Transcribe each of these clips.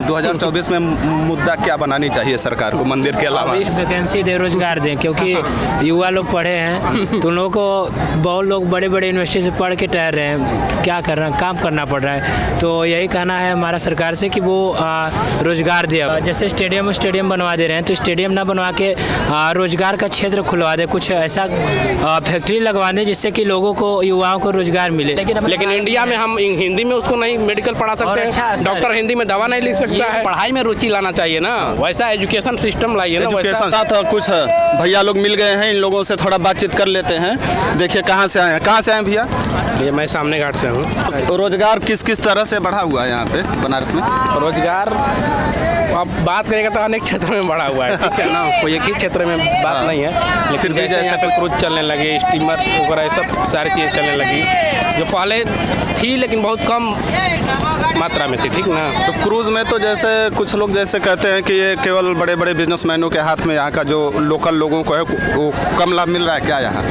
2024 में मुद्दा क्या बनानी चाहिए सरकार को मंदिर के अलावा? वैकेंसी दे, रोजगार दें, क्योंकि युवा लोग पढ़े हैं तो उन लोगों को बहुत लोग बड़े बड़े यूनिवर्सिटी से पढ़ के ठहर रहे हैं, क्या कर रहे हैं, काम करना पड़ रहा है। तो यही कहना है हमारा सरकार से कि वो रोजगार दे। जैसे स्टेडियम बनवा दे रहे हैं तो स्टेडियम ना बनवा के रोजगार का क्षेत्र खुलवा दे, कुछ ऐसा फैक्ट्री लगवा दें जिससे कि लोगों को, युवाओं को रोजगार मिले। लेकिन इंडिया में हम हिंदी में उसको नहीं मेडिकल पढ़ा सकते हैं, डॉक्टर हिंदी में दवा नहीं लिख सकता है। पढ़ाई में रुचि लाना चाहिए ना, वैसा एजुकेशन सिस्टम लाइए ना। एजुकेशन साथ और कुछ भैया लोग मिल गए हैं, इन लोगों से थोड़ा बातचीत कर लेते हैं। देखिए कहाँ से आए हैं, कहाँ से आए भैया? ये मैं सामने घाट से हूँ। रोजगार किस किस तरह से बढ़ा हुआ है यहाँ पे बनारस में? रोजगार अब बात करेगा तो अनेक क्षेत्रों में बढ़ा हुआ है, ठीक है ना, कोई एक ही क्षेत्र में बात नहीं है। लेकिन जैसे यहाँ पे क्रूज चलने लगे, स्टीमर वगैरह सब सारी चीज़ें चलने लगी, जो पहले थी लेकिन बहुत कम मात्रा में थी, ठीक ना। तो क्रूज में तो जैसे कुछ लोग जैसे कहते हैं कि ये केवल बड़े बड़े बिजनेसमैनों के हाथ में, यहाँ का जो लोकल लोगों को है वो कम लाभ मिल रहा है क्या यहाँ?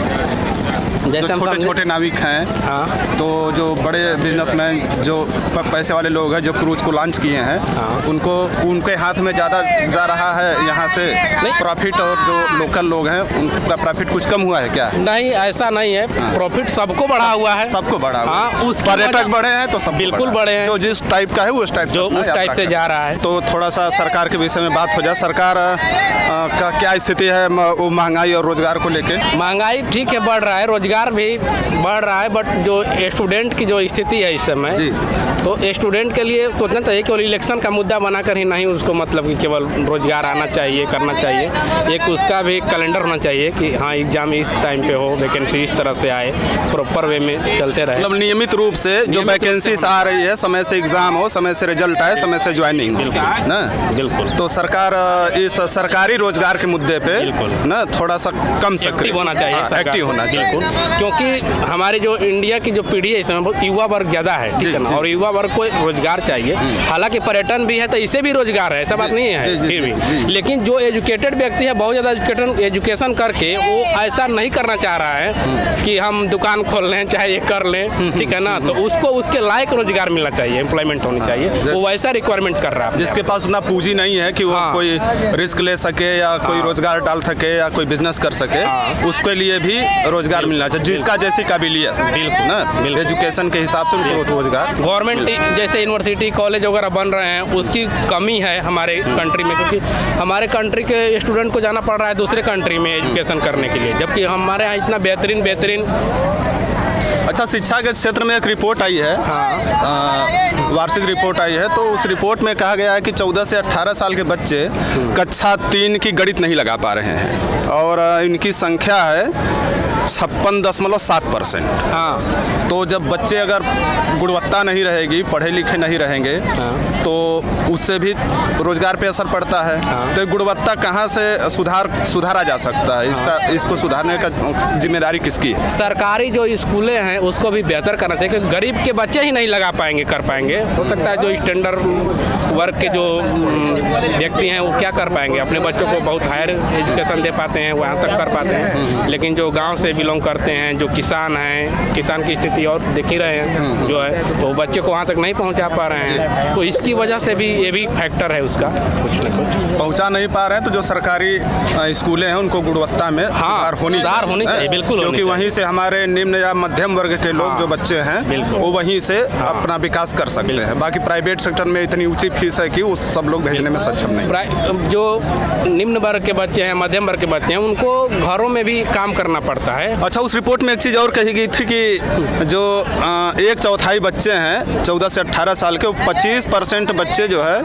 जैसे हम छोटे छोटे नाविक हैं, हाँ, तो जो बड़े बिजनेसमैन जो पैसे वाले लोग हैं जो क्रूज को लॉन्च किए हैं, हाँ, उनको उनके हाथ में ज़्यादा जा रहा है यहाँ से प्रॉफिट, और जो लोकल लोग हैं उनका प्रॉफिट कुछ कम हुआ है क्या? नहीं, ऐसा नहीं है, प्रॉफिट सबको बढ़ा हुआ है, सबको बढ़ा हुआ है। हाँ, उस पर्यटक बढ़े हैं तो सब बिल्कुल बढ़े हैं, जो जिस टाइप का है वो उस टाइप से जा रहा है। तो थोड़ा सा सरकार के विषय में बात हो जाए, सरकार का क्या स्थिति है वो महंगाई और रोजगार को लेके? महंगाई ठीक है बढ़ रहा है, रोजगार भी बढ़ रहा है, बट जो स्टूडेंट की जो स्थिति है इस समय, तो स्टूडेंट के लिए सोचना चाहिए केवल इलेक्शन का मुद्दा बनाकर ही नहीं उसको, मतलब कि केवल रोजगार आना चाहिए, करना चाहिए। एक उसका भी कैलेंडर होना चाहिए कि हाँ एग्जाम इस टाइम पे हो, वैकेंसी इस तरह से आए, प्रॉपर वे में चलते रहे, मतलब नियमित रूप से जो वैकेंसीज आ रही है, समय से एग्जाम हो, समय से रिजल्ट आए, समय से ज्वाइनिंग ना। बिल्कुल। तो सरकार इस सरकारी रोजगार के मुद्दे पे ना थोड़ा सा कम सक्रिय होना चाहिए, एक्टिव होना चाहिए, क्योंकि हमारे जो इंडिया की जो पीढ़ी है इस समय बहुत युवा वर्ग ज़्यादा है, ठीक है ना, और युवा वर्ग को रोजगार चाहिए। हालांकि पर्यटन भी है तो इसे भी रोजगार है, ऐसा बात नहीं है फिर भी, लेकिन जो एजुकेटेड व्यक्ति है, बहुत ज़्यादा एजुकेशन करके वो ऐसा नहीं करना चाह रहा है कि हम दुकान खोल लें चाहे ये कर लें, ठीक है ना, तो उसको उसके लायक रोजगार मिलना चाहिए, एम्प्लॉयमेंट होनी चाहिए, वो वैसा रिक्वायरमेंट कर रहा है। जिसके पास उतना पूंजी नहीं है कि वो कोई रिस्क ले सके या कोई रोजगार डाल सके या कोई बिजनेस कर सके, उसके लिए भी रोजगार मिलना चाहिए, जिसका जैसी काबिलियत ना, एजुकेशन के हिसाब से उनको रोजगार। गवर्नमेंट जैसे यूनिवर्सिटी कॉलेज वगैरह बन रहे हैं उसकी कमी है हमारे कंट्री में, क्योंकि हमारे कंट्री के स्टूडेंट को जाना पड़ रहा है दूसरे कंट्री में एजुकेशन करने के लिए, जबकि हमारे यहाँ इतना बेहतरीन। अच्छा, शिक्षा के क्षेत्र में एक रिपोर्ट आई है, वार्षिक रिपोर्ट आई है, तो उस रिपोर्ट में कहा गया है कि 14 से 18 साल के बच्चे कक्षा 3 की गणित नहीं लगा पा रहे हैं, और इनकी संख्या है 56.7%। हाँ, तो जब बच्चे अगर गुणवत्ता नहीं रहेगी, पढ़े लिखे नहीं रहेंगे, तो उससे भी रोजगार पे असर पड़ता है। तो गुणवत्ता कहाँ से सुधारा जा सकता है? इसको सुधारने का जिम्मेदारी किसकी है? सरकारी जो स्कूलें हैं उसको भी बेहतर करना चाहिए, क्योंकि गरीब के बच्चे ही नहीं लगा पाएंगे, कर पाएंगे। हो सकता है जो स्टैंडर्ड वर्ग के जो व्यक्ति हैं वो क्या कर पाएंगे, अपने बच्चों को बहुत हायर एजुकेशन दे पाते हैं, वहाँ तक कर पाते हैं, लेकिन जो गाँव से बिलोंग करते हैं, जो किसान हैं, किसान की स्थिति और देख ही रहे हैं जो है, तो बच्चे को वहाँ तक नहीं पहुँचा पा रहे हैं, तो इसकी वजह से भी ये भी फैक्टर है उसका, कुछ न कुछ पहुँचा नहीं पा रहे हैं। तो जो सरकारी स्कूलें हैं उनको गुणवत्ता में सुधार होनी चाहिए, बिल्कुल, क्योंकि वहीं से हमारे निम्न या मध्यम वर्ग के लोग जो बच्चे हैं वो वहीं से अपना विकास कर सकते हैं। बाकी प्राइवेट सेक्टर में इतनी ऊंची फीस है कि वो सब लोग भेजने में सक्षम नहीं। जो निम्न वर्ग के बच्चे हैं, मध्यम वर्ग के बच्चे हैं, उनको घरों में भी काम करना पड़ता है। अच्छा, उस रिपोर्ट में एक चीज़ और कही गई थी कि जो 1/4 बच्चे हैं 14 से 18 साल के, 25% बच्चे जो है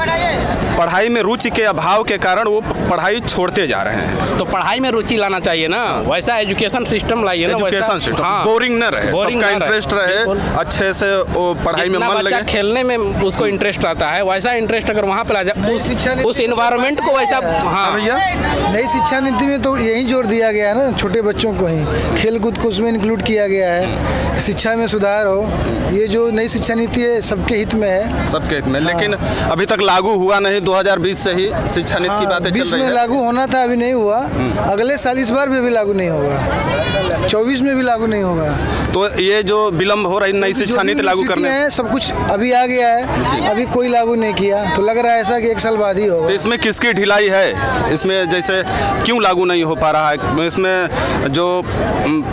पढ़ाई में रुचि के अभाव के कारण वो पढ़ाई छोड़ते जा रहे हैं। तो पढ़ाई में रुचि लाना चाहिए ना, वैसा एजुकेशन सिस्टम लाइए ना, एजुकेशन सिस्टम बोरिंग न रहे, सबका इंटरेस्ट रहे, अच्छे से वो पढ़ाई में मन लगे, खेलने में उसको इंटरेस्ट आता है, वैसा इंटरेस्ट अगर वहाँ पर आ जाए, उस एनवायरनमेंट को वैसा। हाँ भैया, नई शिक्षा नीति में तो यही जोर दिया गया है ना, छोटे बच्चों को ही खेल कूद को उसमें इंक्लूड किया गया है, शिक्षा में सुधार हो। ये जो नई शिक्षा नीति है सबके हित में है, सबके हित में, लेकिन अभी तक लागू हुआ नहीं। 2020 से ही शिक्षा नीति की बातें चल रही है। लागू होना था, अभी नहीं हुआ, अगले साल इस बार भी अभी लागू नहीं होगा। 24 में भी लागू नहीं होगा। तो ये जो विलम्ब हो रही नई शिक्षा नीति लागू करने है, सब कुछ अभी आ गया है, अभी कोई लागू नहीं किया, तो लग रहा है ऐसा कि 1 साल बाद ही होगा। तो इसमें किसकी ढिलाई है? इसमें जैसे क्यों लागू नहीं हो पा रहा है? इसमें जो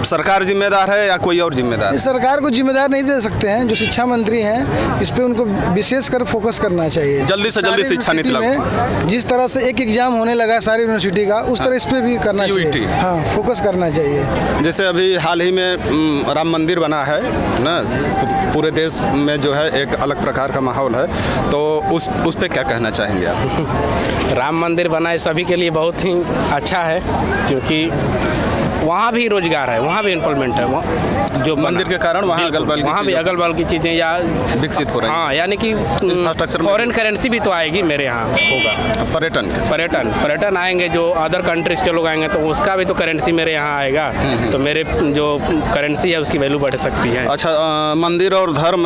सरकार जिम्मेदार है या कोई और जिम्मेदार? इस सरकार को जिम्मेदार नहीं दे सकते हैं, जो शिक्षा मंत्री हैं इस पे उनको विशेष कर फोकस करना चाहिए। जल्दी से जल्दी शिक्षा नीति लागू। जिस तरह से एक एग्जाम होने लगा सारी यूनिवर्सिटी का, उस तरह इस पे भी करना चाहिए। हाँ, फोकस करना चाहिए। जैसे अभी हाल ही में राम मंदिर बना है ना, पूरे देश में जो है एक अलग प्रकार का माहौल है, तो उस पे क्या कहना चाहेंगे आप? राम मंदिर बना है, सभी के लिए बहुत ही अच्छा है, क्योंकि वहाँ भी रोजगार है, वहाँ भी एम्प्लॉयमेंट है। वहाँ जो मंदिर के कारण वहाँ अगल बगल की चीज़ें या विकसित हो रही हैं। हाँ, यानी कि फॉरेन करेंसी भी तो आएगी मेरे यहाँ, होगा पर्यटन आएंगे, जो अदर कंट्रीज के लोग आएंगे तो उसका भी तो करेंसी मेरे यहाँ आएगा, तो मेरे जो करेंसी है उसकी वैल्यू बढ़ सकती है। अच्छा, मंदिर और धर्म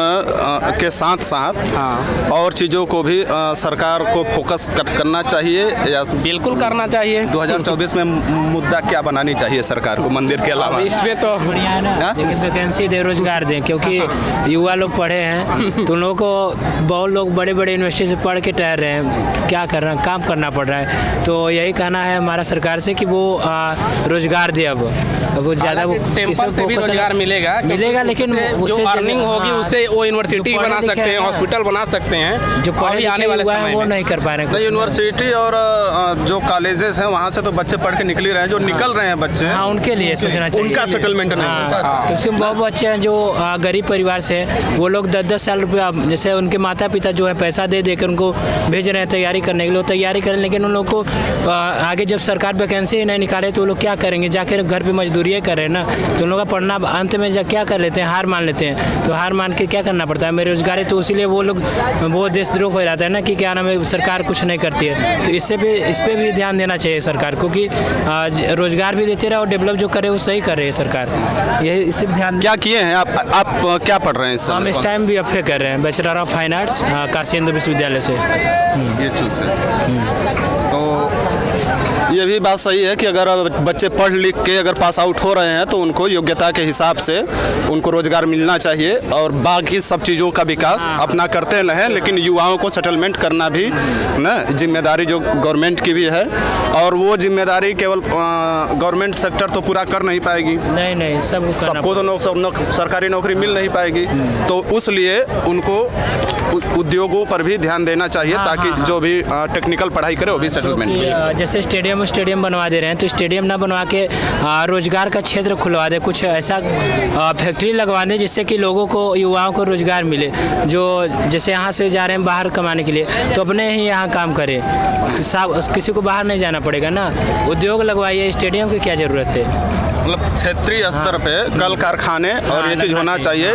के साथ साथ हाँ, और चीज़ों को भी सरकार को फोकस करना चाहिए या? बिल्कुल करना चाहिए। 2024 में मुद्दा क्या बनानी चाहिए सरकार को मंदिर के अलावा? इसमें तो बढ़िया है ना, लेकिन वैकेंसी दे, रोजगार दें, क्योंकि युवा लोग पढ़े हैं तो उन लोगों को, बहुत लोग बड़े बड़े यूनिवर्सिटी से पढ़ के ठहर रहे हैं, क्या कर रहे हैं, काम करना पड़ रहा है। तो यही कहना है हमारा सरकार से कि वो रोजगार दे। अब वो ज़्यादा वो टेम्पल से भी रोजगार मिलेगा, लेकिन जो अर्निंग होगी उससे वो यूनिवर्सिटी बना सकते हैं, हॉस्पिटल बना सकते हैं, जो पढ़े आने वाले समय वो नहीं कर पा रहे हैं। यूनिवर्सिटी और जो कॉलेजेस हैं वहाँ से तो बच्चे पढ़ के निकल रहे हैं, जो निकल रहे हैं बच्चे, हाँ, उनके लिए सोचना चाहिए। उनका सेटलमेंट नहीं होता। तो उसके बहुत बच्चे हैं जो गरीब परिवार से हैं, वो लोग 10-10 साल रुपया, जैसे उनके माता पिता जो है पैसा दे देकर उनको भेज रहे हैं तैयारी करने के लिए, तैयारी करें, लेकिन उन लोग को आगे जब सरकार वैकेंसी ही नहीं निकाले तो वो लोग क्या करेंगे? जाकर घर पे मजदूरी करें ना, तो उन लोग का पढ़ना अंत में क्या कर लेते हैं, हार मान लेते हैं। तो हार मान के क्या करना पड़ता है, बेरोजगारी, तो इसीलिए वो लोग वो देशद्रोह हो जाता है ना, कि क्या नाम है, सरकार कुछ नहीं करती है। तो इस पर भी ध्यान देना चाहिए सरकार को, कि रोजगार भी देते रहे और डेवलप जो करे वो सही कर रही है सरकार। यही इसी पे ध्यान। क्या किए हैं आप क्या पढ़ रहे हैं? हम इस टाइम भी एफए कर रहे हैं, bachelor of fine arts, Kashi Hindu विश्वविद्यालय से। ये चूज है। तो ये भी बात सही है कि अगर बच्चे पढ़ लिख के अगर पास आउट हो रहे हैं तो उनको योग्यता के हिसाब से उनको रोजगार मिलना चाहिए, और बाकी सब चीज़ों का विकास अपना करते रहें, लेकिन युवाओं को सेटलमेंट करना भी ना जिम्मेदारी जो गवर्नमेंट की भी है, और वो जिम्मेदारी केवल गवर्नमेंट सेक्टर तो पूरा कर नहीं पाएगी। नहीं, सबको तो सरकारी नौकरी मिल नहीं पाएगी, तो उसलिए उनको उद्योगों पर भी ध्यान देना चाहिए, ताकि जो भी टेक्निकल पढ़ाई करे वो भी सेटलमेंट। जैसे स्टेडियम बनवा दे रहे हैं, तो स्टेडियम ना बनवा के रोजगार का क्षेत्र खुलवा दे, कुछ ऐसा फैक्ट्री लगवा दे जिससे कि लोगों को, युवाओं को रोजगार मिले, जो जैसे यहाँ से जा रहे हैं बाहर कमाने के लिए तो अपने ही यहाँ काम करें, किसी को बाहर नहीं जाना पड़ेगा ना। उद्योग लगवाइए, स्टेडियम की क्या ज़रूरत है? मतलब क्षेत्रीय स्तर पे कल कारखाने और ये चीज़ होना चाहिए,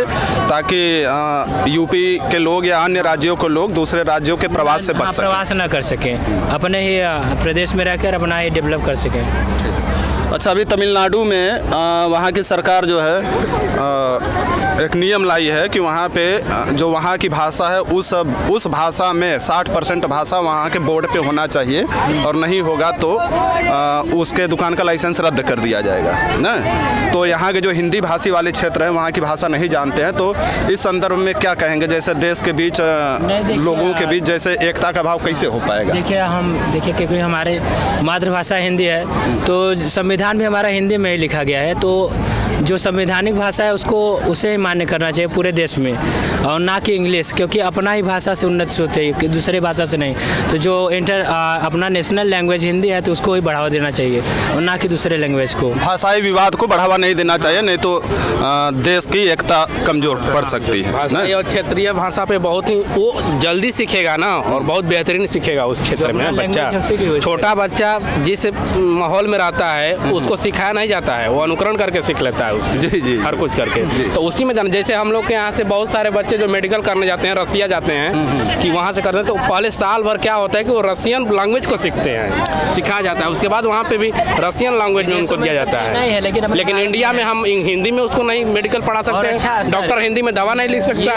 ताकि यूपी के लोग या अन्य राज्यों के लोग दूसरे राज्यों के प्रवास से बच सकें, प्रवास ना कर सकें, अपने ही प्रदेश में रहकर अपना ही डेवलप कर सकें। अच्छा, अभी तमिलनाडु में वहाँ की सरकार जो है एक नियम लाई है कि वहाँ पे जो वहाँ की भाषा है उस भाषा में 60% भाषा वहाँ के बोर्ड पे होना चाहिए, और नहीं होगा तो उसके दुकान का लाइसेंस रद्द कर दिया जाएगा ना। तो यहाँ के जो हिंदी भाषी वाले क्षेत्र हैं वहाँ की भाषा नहीं जानते हैं, तो इस संदर्भ में क्या कहेंगे? जैसे देश के बीच लोगों के बीच जैसे एकता का भाव कैसे हो पाएगा? देखिए क्योंकि हमारे मातृभाषा हिंदी है, तो संविधान भी हमारा हिंदी में ही लिखा गया है, तो जो संवैधानिक भाषा है उसे ही मान्य करना चाहिए पूरे देश में, और ना कि इंग्लिश, क्योंकि अपना ही भाषा से उन्नति होनी चाहिए कि दूसरे भाषा से नहीं। तो जो अपना नेशनल लैंग्वेज हिंदी है तो उसको ही बढ़ावा देना चाहिए, और ना कि दूसरे लैंग्वेज को। भाषाई विवाद को बढ़ावा नहीं देना चाहिए, नहीं तो देश की एकता कमजोर पड़ सकती है। भाषाई और क्षेत्रीय भाषा पे बहुत ही वो जल्दी सीखेगा ना, और बहुत बेहतरीन सीखेगा उस क्षेत्र में। बच्चा, छोटा बच्चा जिस माहौल में रहता है उसको सिखाया नहीं जाता है, वो अनुकरण करके सीख लेता है उससे, जी हर कुछ करके। तो उसी में जाना, जैसे हम लोग के यहाँ से बहुत सारे बच्चे जो मेडिकल करने जाते हैं, रसिया जाते हैं, कि वहाँ से करते हैं, तो पहले साल भर क्या होता है कि वो रसियन लैंग्वेज को सीखते हैं, सिखाया जाता है, उसके बाद वहाँ पे भी रसियन लैंग्वेज में उनको दिया जाता है। लेकिन इंडिया में हम हिंदी में उसको नहीं मेडिकल पढ़ा सकते हैं, डॉक्टर हिंदी में दवा नहीं लिख सकता है।